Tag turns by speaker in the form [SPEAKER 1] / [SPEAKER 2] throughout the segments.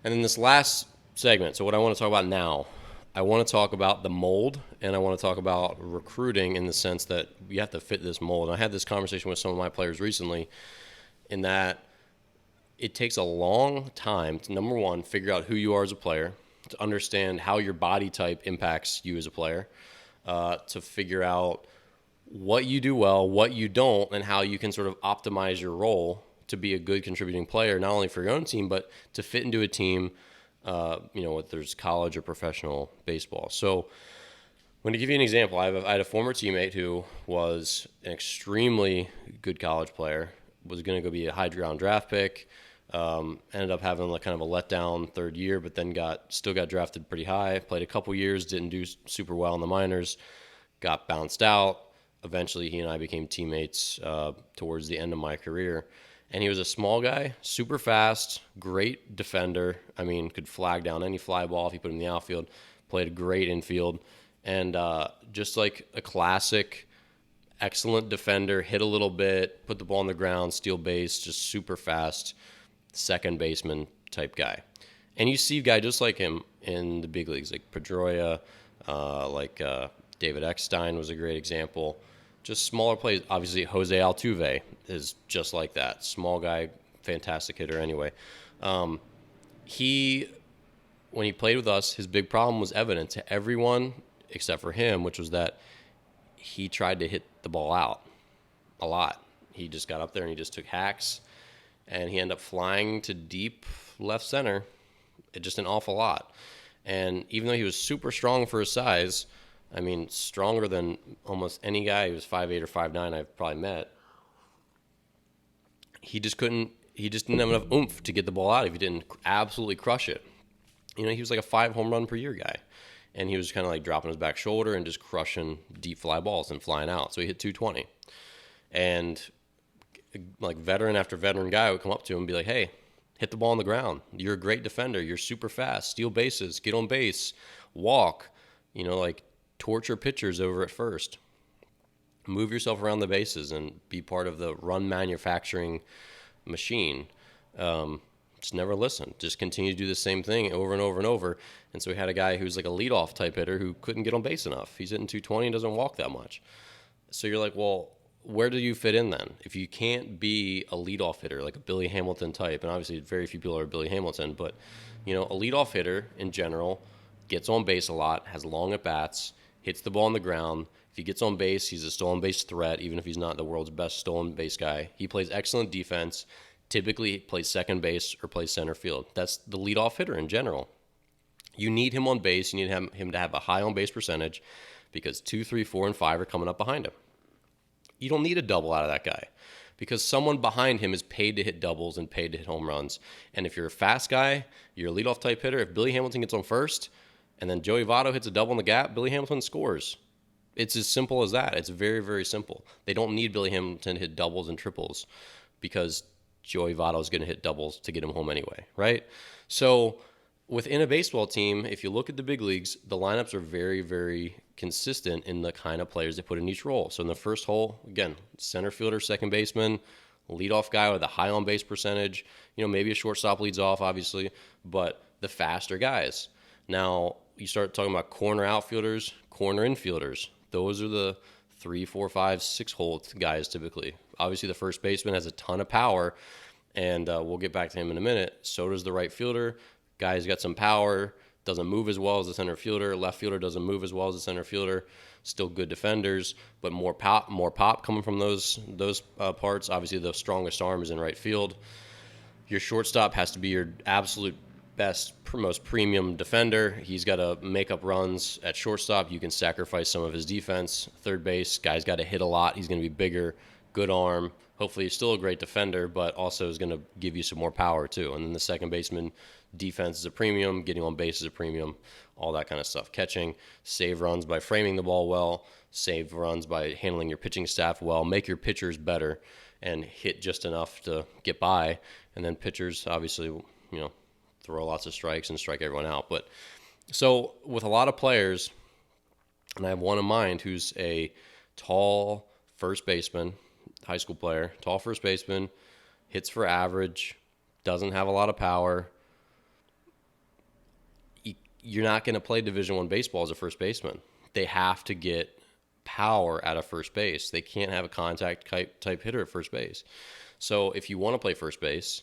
[SPEAKER 1] And then this last segment, so what I want to talk about now, I want to talk about the mold, and I want to talk about recruiting in the sense that you have to fit this mold. And I had this conversation with some of my players recently in that it takes a long time to, number one, figure out who you are as a player, to understand how your body type impacts you as a player, to figure out what you do well, what you don't, and how you can sort of optimize your role to be a good contributing player, not only for your own team, but to fit into a team, whether there's college or professional baseball. So I'm going to give you an example. I had a former teammate who was an extremely good college player, was going to go be a high round draft pick, ended up having like kind of a letdown third year, but then still got drafted pretty high, played a couple years, didn't do super well in the minors, got bounced out. Eventually, he and I became teammates towards the end of my career. And he was a small guy, super fast, great defender. I mean, could flag down any fly ball if you put him in the outfield. Played great infield. And just like a classic, excellent defender, hit a little bit, put the ball on the ground, steal base, just super fast, second baseman type guy. And you see a guy just like him in the big leagues, like Pedroia, David Eckstein was a great example. Just smaller plays. Obviously, Jose Altuve is just like that. Small guy, fantastic hitter anyway. When he played with us, his big problem was evident to everyone except for him, which was that he tried to hit the ball out a lot. He just got up there and he just took hacks, and he ended up flying to deep left center. Just an awful lot. And even though he was super strong for his size, I mean, stronger than almost any guy who was 5'8" or 5'9" I've probably met, he just didn't have enough oomph to get the ball out if he didn't absolutely crush it. He was like a 5 home run per year guy. And he was kind of like dropping his back shoulder and just crushing deep fly balls and flying out. So he hit 220. And like veteran after veteran guy would come up to him and be like, hey, hit the ball on the ground. You're a great defender. You're super fast. Steal bases. Get on base. Walk. Torture pitchers over at first. Move yourself around the bases and be part of the run manufacturing machine. Just never listened. Just continue to do the same thing over and over and over. And so we had a guy who's like a leadoff type hitter who couldn't get on base enough. He's hitting 220 and doesn't walk that much. So you're like, well, where do you fit in then? If you can't be a leadoff hitter, like a Billy Hamilton type, and obviously very few people are Billy Hamilton, but a leadoff hitter in general gets on base a lot, has long at bats, hits the ball on the ground. If he gets on base, he's a stolen base threat, even if he's not the world's best stolen base guy. He plays excellent defense, typically plays second base or plays center field. That's the leadoff hitter in general. You need him on base. You need him to have a high on base percentage because 2, 3, 4, and 5 are coming up behind him. You don't need a double out of that guy because someone behind him is paid to hit doubles and paid to hit home runs. And if you're a fast guy, you're a leadoff type hitter, if Billy Hamilton gets on first and then Joey Votto hits a double in the gap, Billy Hamilton scores. It's as simple as that. It's very, very simple. They don't need Billy Hamilton to hit doubles and triples because Joey Votto is going to hit doubles to get him home anyway, right? So within a baseball team, if you look at the big leagues, the lineups are very, very consistent in the kind of players they put in each role. So in the first hole, again, center fielder, second baseman, leadoff guy with a high on base percentage, maybe a shortstop leads off, obviously, but the faster guys. Now, you start talking about corner outfielders, corner infielders. Those are the 3, 4, 5, 6 hole guys typically. Obviously, the first baseman has a ton of power, and we'll get back to him in a minute. So does the right fielder. Guy's got some power, doesn't move as well as the center fielder. Left fielder doesn't move as well as the center fielder. Still good defenders, but more pop coming from those parts. Obviously, the strongest arm is in right field. Your shortstop has to be your absolute best, most premium defender. He's got to make up runs at shortstop. You can sacrifice some of his defense. Third base, guy's got to hit a lot. He's going to be bigger, good arm. Hopefully he's still a great defender, but also is going to give you some more power too. And then the second baseman, defense is a premium, getting on base is a premium, all that kind of stuff. Catching, save runs by framing the ball well, save runs by handling your pitching staff well, make your pitchers better, and hit just enough to get by. And then pitchers, obviously, throw lots of strikes and strike everyone out. But so with a lot of players, and I have one in mind who's a tall first baseman, high school player, tall first baseman, hits for average, doesn't have a lot of power, you're not going to play Division I baseball as a first baseman. They have to get power out of first base. They can't have a contact type hitter at first base. So if you want to play first base,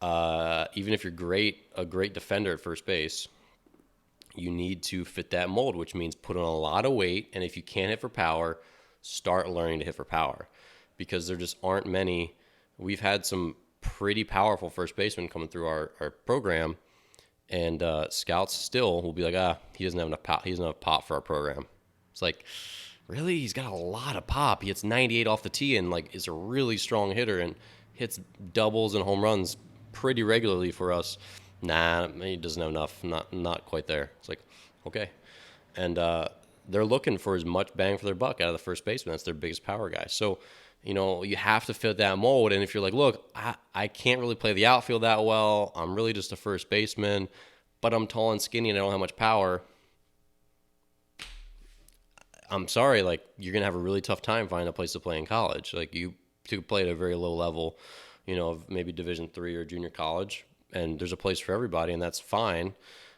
[SPEAKER 1] even if you're a great defender at first base, you need to fit that mold, which means put on a lot of weight. And if you can't hit for power, start learning to hit for power, because there just aren't many. We've had some pretty powerful first basemen coming through our program, and scouts still will be like, he doesn't have enough pop. He doesn't have pop for our program. It's like, really? He's got a lot of pop. He hits 98 off the tee and like is a really strong hitter and hits doubles and home runs pretty regularly for us. Nah, he doesn't have enough. Not quite there. It's like, okay. And they're looking for as much bang for their buck out of the first baseman. That's their biggest power guy. So, you have to fit that mold. And if you're like, look, I can't really play the outfield that well. I'm really just a first baseman, but I'm tall and skinny and I don't have much power. I'm sorry, like, you're going to have a really tough time finding a place to play in college. Like, you could play at a very low level, of maybe Division III or junior college, and there's a place for everybody, and that's fine.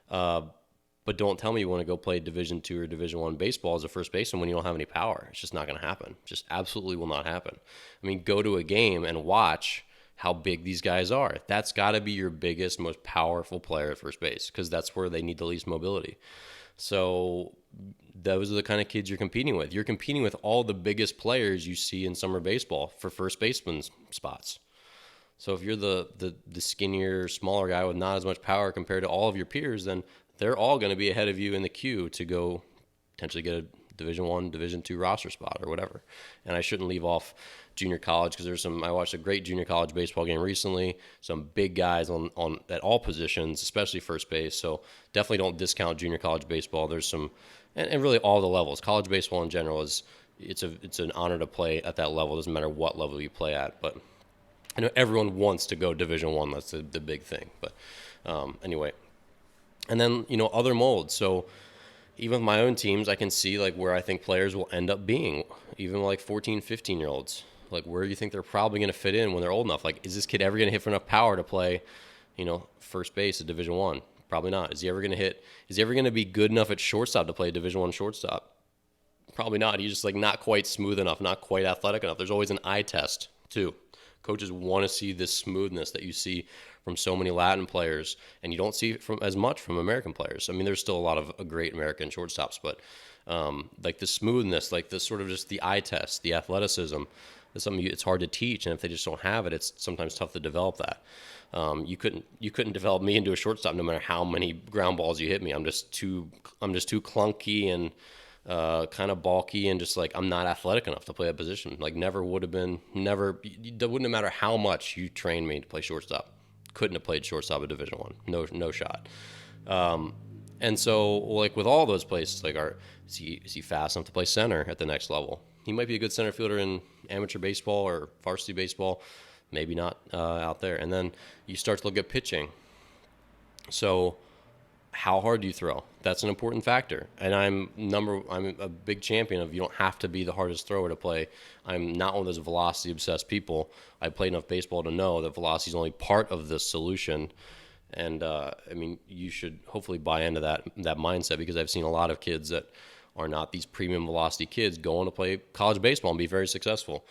[SPEAKER 1] But don't tell me you want to go play Division II or Division I baseball as a first baseman when you don't have any power. It's just not going to happen. Just absolutely will not happen. I mean, go to a game and watch how big these guys are. That's got to be your biggest, most powerful player at first base, because that's where they need the least mobility. So those are the kind of kids you're competing with. You're competing with all the biggest players you see in summer baseball for first baseman spots. So if you're the skinnier, smaller guy with not as much power compared to all of your peers, then they're all going to be ahead of you in the queue to go potentially get a Division I, Division II roster spot or whatever. And I shouldn't leave off junior college, because I watched a great junior college baseball game recently. Some big guys on at all positions, especially first base. So definitely don't discount junior college baseball. There's some, and really all the levels. College baseball in general it's an honor to play at that level. It doesn't matter what level you play at. But I know everyone wants to go Division I. That's the big thing. But anyway. And then, other molds. So even with my own teams, I can see like where I think players will end up being, even like 14, 15-year-olds. Like, where do you think they're probably going to fit in when they're old enough? Like, is this kid ever going to hit for enough power to play, first base at Division I? Probably not. Is he ever going to be good enough at shortstop to play Division I shortstop? Probably not. He's just like not quite smooth enough, not quite athletic enough. There's always an eye test too. Coaches want to see this smoothness that you see from so many Latin players, and you don't see it from as much from American players. I mean, there's still a lot of great American shortstops, but like the smoothness, like the sort of just the eye test, the athleticism, is something it's hard to teach, and if they just don't have it, it's sometimes tough to develop that. You couldn't develop me into a shortstop no matter how many ground balls you hit me. I'm just too clunky and kind of bulky, and just like I'm not athletic enough to play that position. Like it wouldn't matter how much you trained me to play shortstop. Couldn't have played shortstop at Division I. No shot. And so like with all those places, like is he fast enough to play center at the next level? He might be a good center fielder in amateur baseball or varsity baseball, maybe not out there. And then you start to look at pitching. So how hard do you throw? That's an important factor. And I'm a big champion of you don't have to be the hardest thrower to play. I'm not one of those velocity obsessed people. I played enough baseball to know that velocity is only part of the solution. And you should hopefully buy into that mindset, because I've seen a lot of kids that are not these premium velocity kids go on to play college baseball and be very successful.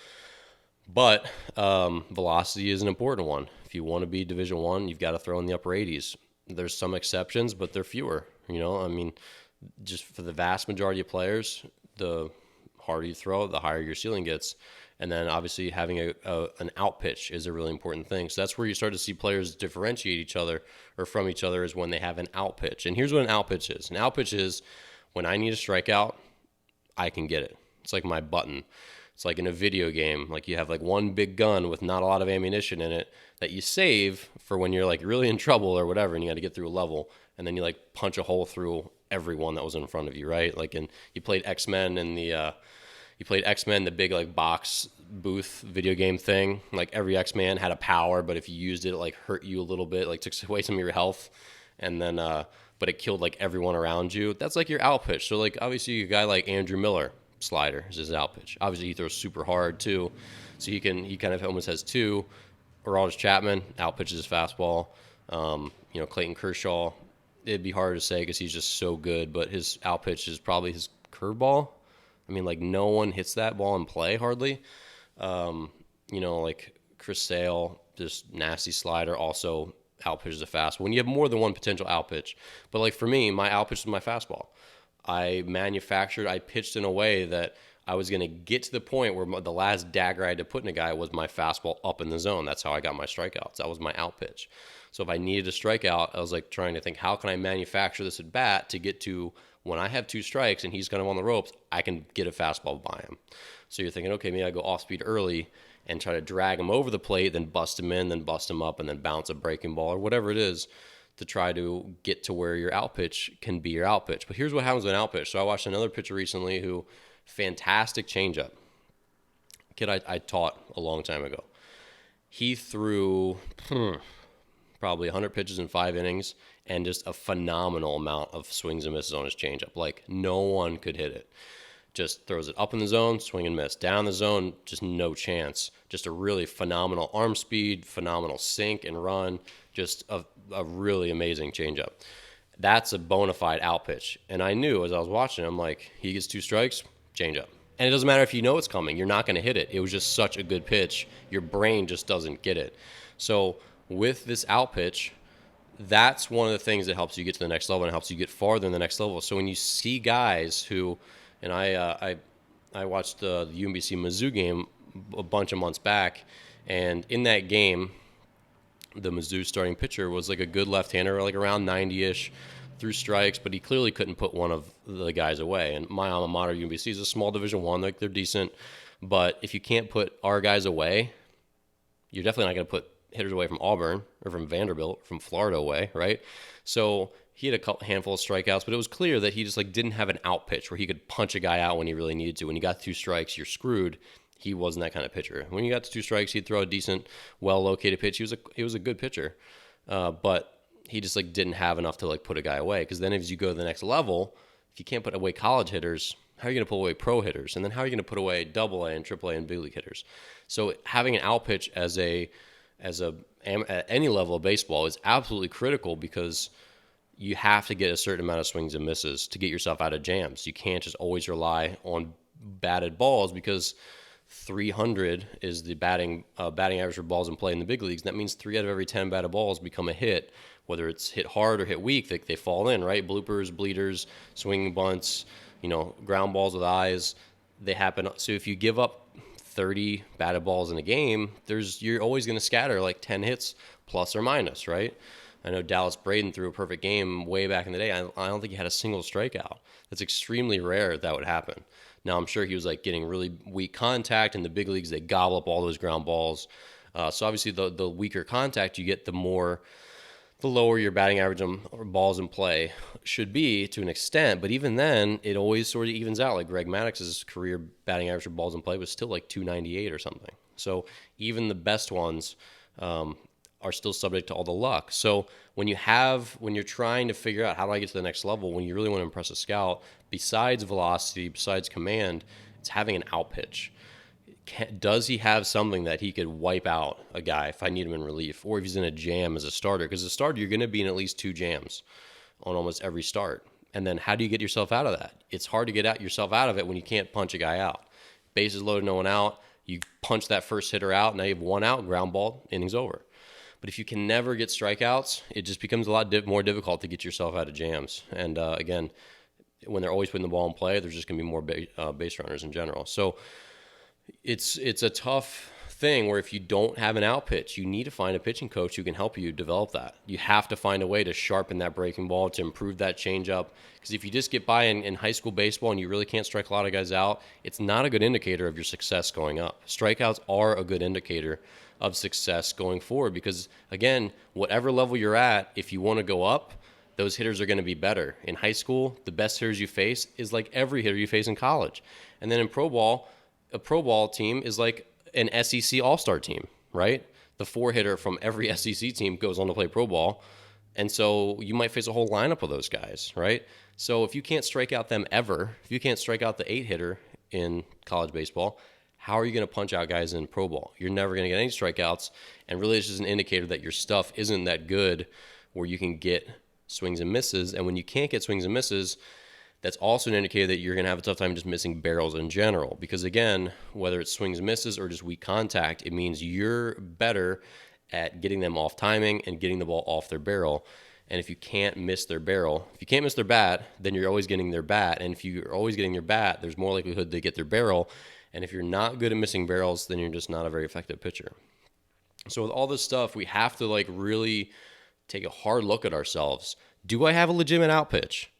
[SPEAKER 1] But velocity is an important one. If you want to be Division I, you've got to throw in the upper 80s. There's some exceptions, but they're fewer. Just for the vast majority of players, the harder you throw, the higher your ceiling gets. And then obviously having an out pitch is a really important thing. So that's where you start to see players differentiate each other or from each other, is when they have an out pitch. And here's what an out pitch is. An out pitch is when I need a strikeout, I can get it. It's like my button. It's like in a video game, like you have like one big gun with not a lot of ammunition in it that you save for when you're like really in trouble or whatever, and you got to get through a level, and then you like punch a hole through everyone that was in front of you, right? Like you played X-Men in the big like box booth video game thing. Like every X-Man had a power, but if you used it, it like hurt you a little bit, like took away some of your health, and then but it killed like everyone around you. That's like your out pitch. So like obviously a guy like Andrew Miller, slider is his out pitch. Obviously he throws super hard too, so he kind of almost has two. Aroldis Chapman out pitches his fastball. Clayton Kershaw it'd be hard to say because he's just so good, but his out pitch is probably his curveball. I mean, like, no one hits that ball in play hardly. Like Chris Sale, just nasty slider, also out pitches a fastball. When you have more than one potential out pitch. But like for me, my out pitch was my fastball. I pitched in a way that I was going to get to the point where the last dagger I had to put in a guy was my fastball up in the zone. That's how I got my strikeouts. That was my out pitch. So if I needed a strikeout, I was like trying to think, how can I manufacture this at bat to get to when I have 2 strikes and he's kind of on the ropes, I can get a fastball by him. So you're thinking, okay, maybe I go off speed early and try to drag him over the plate, then bust him in, then bust him up, and then bounce a breaking ball or whatever it is to try to get to where your out pitch can be your out pitch. But here's what happens with an out pitch. So I watched another pitcher recently who, fantastic changeup. Kid I taught a long time ago. He threw probably 100 pitches in 5 innings and just a phenomenal amount of swings and misses on his changeup. Like, no one could hit it. Just throws it up in the zone, swing and miss. Down the zone, just no chance. Just a really phenomenal arm speed, phenomenal sink and run. Just a really amazing changeup. That's a bona fide out pitch. And I knew as I was watching, I'm like, he gets 2 strikes, changeup. And it doesn't matter if you know it's coming. You're not going to hit it. It was just such a good pitch. Your brain just doesn't get it. So with this out pitch, that's one of the things that helps you get to the next level and helps you get farther in the next level. So when you see guys who, and I watched the UMBC Mizzou game a bunch of months back, and in that game, the Mizzou starting pitcher was like a good left-hander, like around 90-ish, threw strikes, but he clearly couldn't put one of the guys away. And my alma mater, UMBC, is a small Division I, like they're decent, but if you can't put our guys away, you're definitely not going to put hitters away from Auburn or from Vanderbilt, from Florida away, right? So he had a handful of strikeouts, but it was clear that he just like didn't have an out pitch where he could punch a guy out when he really needed to. When you got 2 strikes, you're screwed. He wasn't that kind of pitcher. When you got to 2 strikes, he'd throw a decent, well-located pitch. He was a good pitcher, but he just like didn't have enough to like put a guy away. Because then as you go to the next level, if you can't put away college hitters, how are you going to put away pro hitters? And then how are you going to put away AA and AAA and big league hitters? So having an out pitch at any level of baseball is absolutely critical, because you have to get a certain amount of swings and misses to get yourself out of jams. You can't just always rely on batted balls, because 300 is the batting average for balls in play in the big leagues. That means 3 out of every 10 batted balls become a hit, whether it's hit hard or hit weak. They fall in, right? Bloopers, bleeders, swinging bunts, ground balls with eyes. They happen. So if you give up 30 batted balls in a game, you're always going to scatter like 10 hits plus or minus, right? I know Dallas Braden threw a perfect game way back in the day. I don't think he had a single strikeout. That's extremely rare that would happen. Now, I'm sure he was like getting really weak contact. In the big leagues, they gobble up all those ground balls. So obviously the weaker contact you get, the lower your batting average or balls in play should be to an extent. But even then, it always sort of evens out. Like Greg Maddox's career batting average for balls in play was still like 298 or something. So even the best ones are still subject to all the luck. So when you're trying to figure out how do I get to the next level, when you really want to impress a scout, besides velocity, besides command, it's having an out pitch. Does he have something that he could wipe out a guy if I need him in relief, or if he's in a jam as a starter? Because as a starter, you're going to be in at least 2 jams on almost every start. And then how do you get yourself out of that? It's hard to get yourself out of it when you can't punch a guy out. Bases loaded, no one out. You punch that first hitter out, now you have 1 out, ground ball, inning's over. But if you can never get strikeouts, it just becomes a lot more difficult to get yourself out of jams. And again, when they're always putting the ball in play, there's just going to be more base runners in general. So it's a tough thing where if you don't have an out pitch, you need to find a pitching coach who can help you develop that. You have to find a way to sharpen that breaking ball, to improve that changeup. Because if you just get by in high school baseball and you really can't strike a lot of guys out, it's not a good indicator of your success going up. Strikeouts are a good indicator of success going forward, because again, whatever level you're at, if you want to go up, those hitters are going to be better. In high school, the best hitters you face is like every hitter you face in college. And then in pro ball, a pro ball team is like an SEC all-star team, right? The 4-hitter from every SEC team goes on to play pro ball. And so you might face a whole lineup of those guys, right? So if you can't strike out them ever, if you can't strike out the 8-hitter in college baseball, how are you going to punch out guys in pro ball? You're never going to get any strikeouts. And really, it's just an indicator that your stuff isn't that good where you can get swings and misses. And when you can't get swings and misses, that's also an indicator that you're going to have a tough time just missing barrels in general. Because again, whether it's swings and misses or just weak contact, it means you're better at getting them off timing and getting the ball off their barrel. And if you can't miss their barrel, if you can't miss their bat, then you're always getting their bat. And if you're always getting their bat, there's more likelihood they get their barrel. And if you're not good at missing barrels, then you're just not a very effective pitcher. So with all this stuff, we have to like really take a hard look at ourselves. Do I have a legitimate out pitch?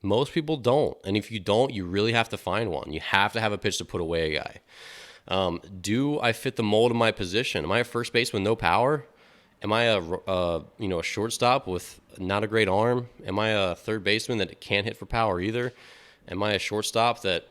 [SPEAKER 1] Most people don't. And if you don't, you really have to find one. You have to have a pitch to put away a guy. Do I fit the mold of my position? Am I a first baseman with no power? Am I a shortstop with not a great arm? Am I a third baseman that can't hit for power either? Am I a shortstop that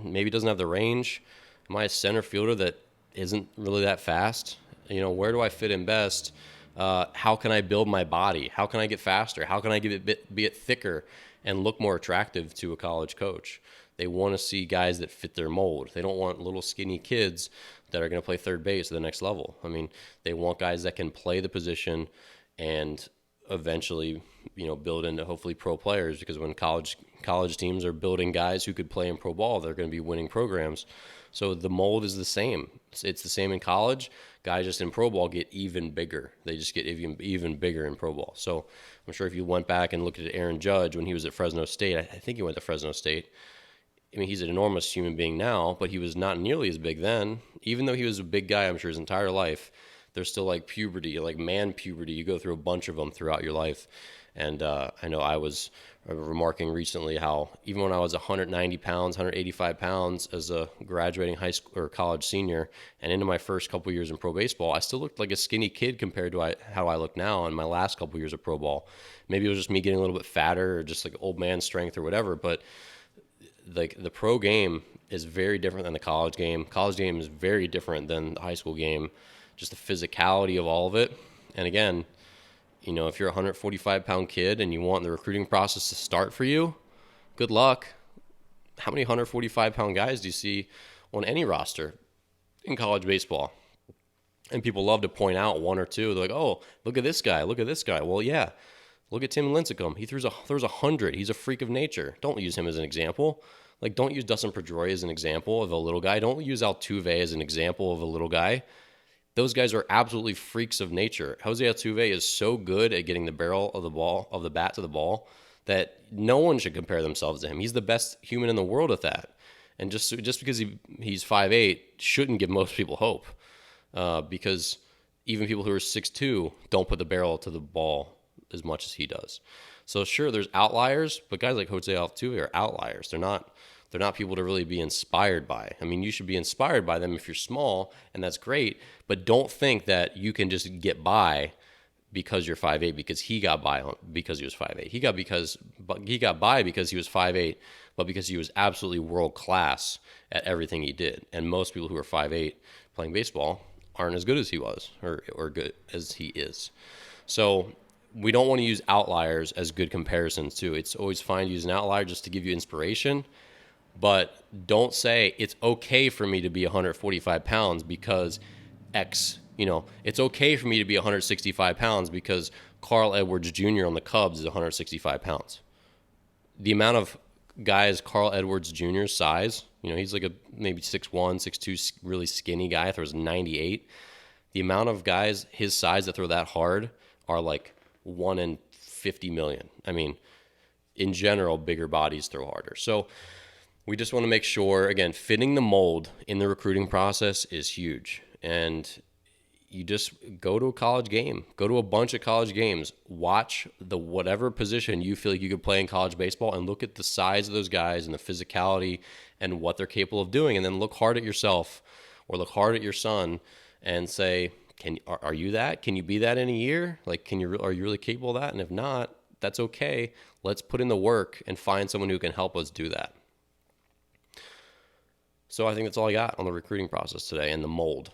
[SPEAKER 1] maybe doesn't have the range? Am I a center fielder that isn't really that fast? Where do I fit in best? How can I build my body? How can I get faster? How can I be it thicker and look more attractive to a college coach? They want to see guys that fit their mold. They don't want little skinny kids that are going to play third base at the next level. I mean, they want guys that can play the position and eventually, build into hopefully pro players, because when college teams are building guys who could play in pro ball, they're going to be winning programs. So the mold is the same. It's the same in college. Guys just in pro ball get even bigger. They just get even bigger in pro ball. So I'm sure if you went back and looked at Aaron Judge when he was at Fresno State, I think he went to Fresno State. I mean, he's an enormous human being now, but he was not nearly as big then. Even though he was a big guy, I'm sure, his entire life, there's still like puberty, like man puberty. You go through a bunch of them throughout your life. And I know I was remarking recently how even when I was 190 pounds, 185 pounds as a graduating high school or college senior and into my first couple years in pro baseball, I still looked like a skinny kid compared to how I look now in my last couple years of pro ball. Maybe it was just me getting a little bit fatter or just like old man strength or whatever, but like the pro game is very different than the college game. College game is very different than the high school game, just the physicality of all of it. And again, if you're a 145-pound kid and you want the recruiting process to start for you, good luck. How many 145-pound guys do you see on any roster in college baseball? And people love to point out one or two. They're like, oh, look at this guy. Look at this guy. Well, yeah. Look at Tim Lincecum. He throws 100. He's a freak of nature. Don't use him as an example. Like, don't use Dustin Pedroia as an example of a little guy. Don't use Altuve as an example of a little guy. Those guys are absolutely freaks of nature. Jose Altuve is so good at getting the barrel of the bat to the ball that no one should compare themselves to him. He's the best human in the world at that. And just because he's 5'8" shouldn't give most people hope, because even people who are 6'2" don't put the barrel to the ball as much as he does. So sure, there's outliers, but guys like Jose Altuve are outliers. They're not people to really be inspired by. I mean, you should be inspired by them if you're small, and that's great, but don't think that you can just get by because you're 5'8", because he got by because he was 5'8". He got by because he was 5'8", but because he was absolutely world class at everything he did. And most people who are 5'8" playing baseball aren't as good as he was or good as he is. So we don't want to use outliers as good comparisons too. It's always fine to use an outlier just to give you inspiration, but don't say it's okay for me to be 145 pounds because X. It's okay for me to be 165 pounds because Carl Edwards Jr. on the Cubs is 165 pounds. The amount of guys Carl Edwards Jr.'s size, he's like a maybe 6'1", 6'2", really skinny guy, throws 98. The amount of guys his size that throw that hard are like 1 in 50 million. I mean, in general, bigger bodies throw harder. So we just want to make sure, again, fitting the mold in the recruiting process is huge. And you just go to a college game, go to a bunch of college games, watch the whatever position you feel like you could play in college baseball, and look at the size of those guys and the physicality and what they're capable of doing. And then look hard at yourself or look hard at your son and say, are you that? Can you be that in a year? Like, are you really capable of that? And if not, that's okay. Let's put in the work and find someone who can help us do that. So I think that's all I got on the recruiting process today and the mold.